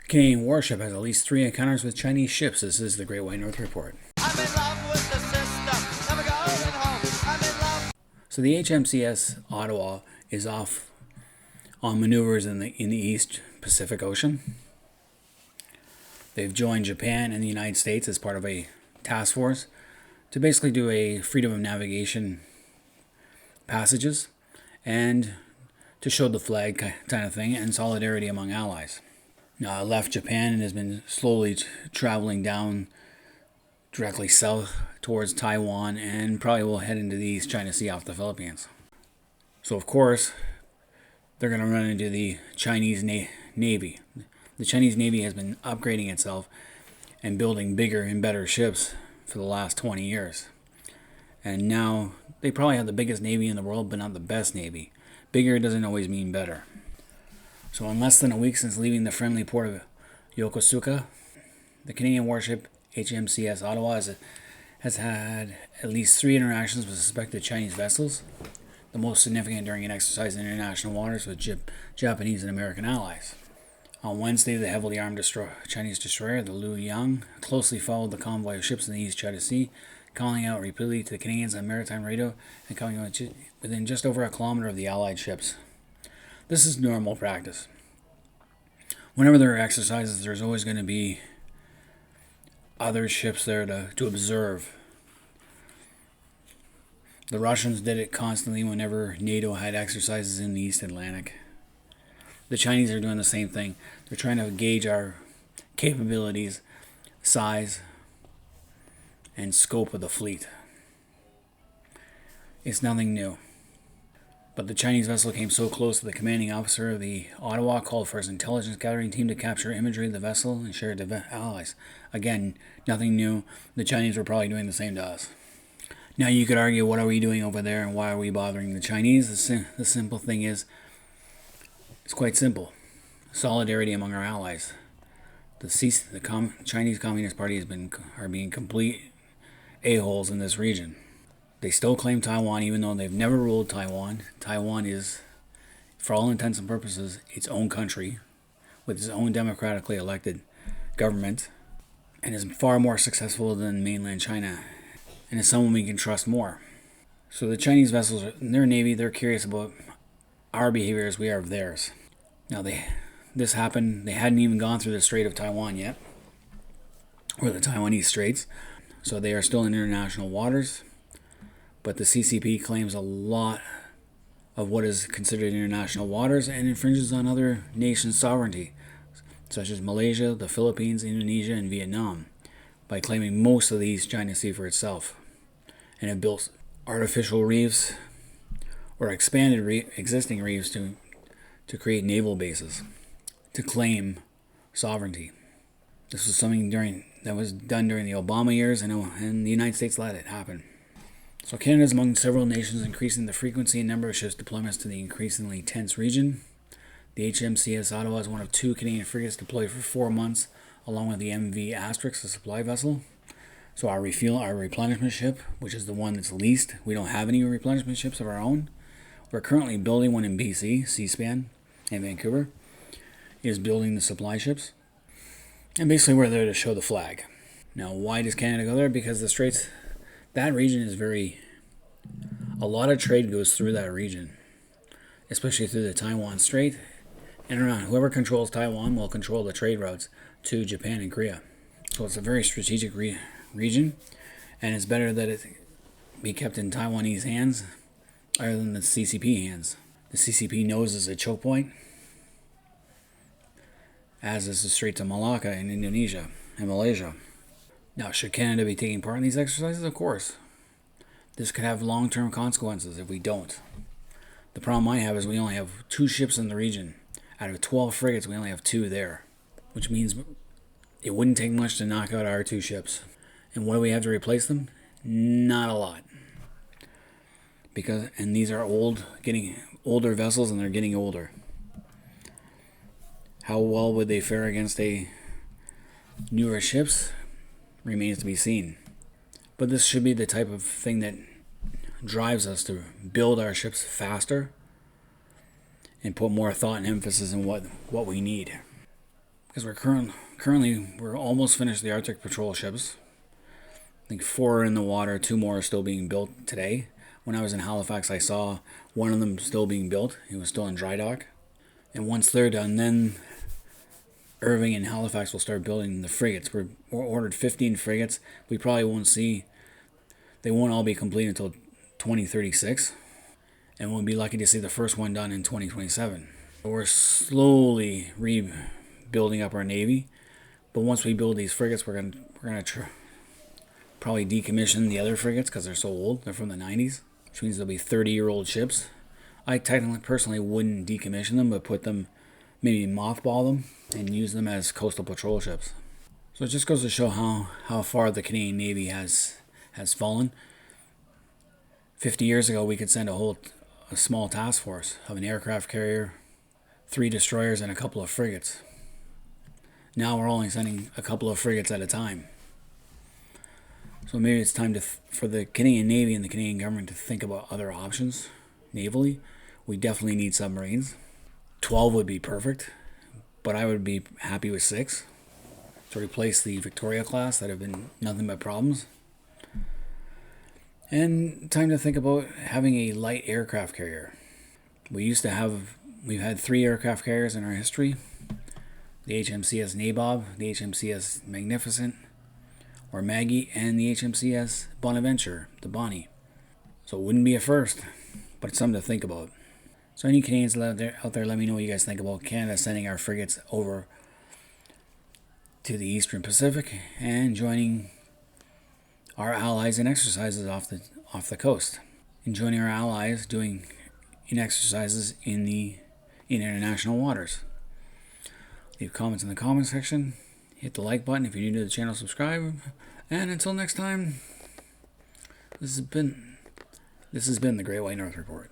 Canadian warship has at least 3 encounters with Chinese ships. This is the Great White North Report. I'm in love with the system. Never going home. I'm in love. So the HMCS Ottawa is off on maneuvers in the East Pacific Ocean. They've joined Japan and the United States as part of a task force to basically do a freedom of navigation passages and to show the flag kind of thing and solidarity among allies. Now, it left Japan and has been slowly traveling down directly south towards Taiwan and probably will head into the East China Sea off the Philippines. So, of course, they're going to run into the Chinese Navy. The Chinese Navy has been upgrading itself and building bigger and better ships for the last 20 years. And now they probably have the biggest Navy in the world, but not the best Navy. Bigger doesn't always mean better. So in less than a week since leaving the friendly port of Yokosuka, the Canadian warship HMCS Ottawa has had at least 3 interactions with suspected Chinese vessels, the most significant during an exercise in international waters with Japanese and American allies. On Wednesday, the heavily armed Chinese destroyer, the Liu Yang, closely followed the convoy of ships in the East China Sea, calling out repeatedly to the Canadians on maritime radio and coming within just over a kilometer of the Allied ships. This is normal practice. Whenever there are exercises, there's always going to be other ships there to observe. The Russians did it constantly whenever NATO had exercises in the East Atlantic. The Chinese are doing the same thing. They're trying to gauge our capabilities, size, and scope of the fleet. It's nothing new. But the Chinese vessel came so close that the commanding officer of the Ottawa called for his intelligence gathering team to capture imagery of the vessel and share it to allies. Again, nothing new. The Chinese were probably doing the same to us. Now you could argue, what are we doing over there and why are we bothering the Chinese? The simple thing is, it's quite simple. Solidarity among our allies. The Chinese Communist Party are being complete a-holes in this region. They still claim Taiwan even though they've never ruled Taiwan. Taiwan is, for all intents and purposes, its own country with its own democratically elected government and is far more successful than mainland China and is someone we can trust more. So the Chinese vessels, their Navy, they're curious about our behavior as we are of theirs. Now, this happened, they hadn't even gone through the Strait of Taiwan yet, or the Taiwanese Straits, so they are still in international waters. But the CCP claims a lot of what is considered international waters and infringes on other nations' sovereignty, such as Malaysia, the Philippines, Indonesia, and Vietnam, by claiming most of the East China Sea for itself. And it built artificial reefs or expanded existing reefs to create naval bases, to claim sovereignty. This was something that was done during the Obama years, and the United States let it happen. So Canada is among several nations increasing the frequency and number of ships deployments to the increasingly tense region. The HMCS Ottawa is one of 2 Canadian frigates deployed for 4 months, along with the MV Asterix, a supply vessel. So our replenishment ship, which is the one that's leased, we don't have any replenishment ships of our own. We're currently building one in BC, Seaspan, in Vancouver, is building the supply ships. And basically we're there to show the flag. Now, why does Canada go there? Because the Straits, that region is a lot of trade goes through that region, especially through the Taiwan Strait and around. Whoever controls Taiwan will control the trade routes to Japan and Korea. So it's a very strategic region, and it's better that it be kept in Taiwanese hands other than the CCP hands. The CCP knows it's a choke point, as is the Straits of Malacca in Indonesia and Malaysia. Now, should Canada be taking part in these exercises? Of course. This could have long-term consequences if we don't. The problem I have is we only have 2 ships in the region. Out of 12 frigates, we only have 2 there, which means it wouldn't take much to knock out our 2 ships. And what do we have to replace them? Not a lot. And these are getting older vessels, and they're getting older. How well would they fare against newer ships? Remains to be seen. But this should be the type of thing that drives us to build our ships faster and put more thought and emphasis in what we need. because we're almost finished the Arctic patrol ships. I think 4 are in the water, 2 more are still being built today. When I was in Halifax, I saw one of them still being built. It was still in dry dock. And once they're done, then Irving and Halifax will start building the frigates. We're ordered 15 frigates. We probably won't see, they won't all be complete until 2036. And we'll be lucky to see the first one done in 2027. We're slowly rebuilding up our Navy. But once we build these frigates, we're gonna probably decommission the other frigates because they're so old. They're from the 90s, which means they'll be 30-year-old ships. I personally wouldn't decommission them, but put them, maybe mothball them and use them as coastal patrol ships. So it just goes to show how far the Canadian Navy has fallen. 50 years ago, we could send a small task force of an aircraft carrier, 3 destroyers, and a couple of frigates. Now we're only sending a couple of frigates at a time. So maybe it's time for the Canadian Navy and the Canadian government to think about other options navally. We definitely need submarines. 12 would be perfect, but I would be happy with 6 to replace the Victoria class that have been nothing but problems. And time to think about having a light aircraft carrier. We've had 3 aircraft carriers in our history. The HMCS Nabob, the HMCS Magnificent, or Maggie, and the HMCS Bonaventure, the Bonnie. So it wouldn't be a first, but it's something to think about. So any Canadians out there, let me know what you guys think about Canada sending our frigates over to the Eastern Pacific and joining our allies in exercises off the coast, and joining our allies doing exercises in international waters. Leave comments in the comment section. Hit the like button if you're new to the channel. Subscribe. And until next time, this has been the Great White North Report.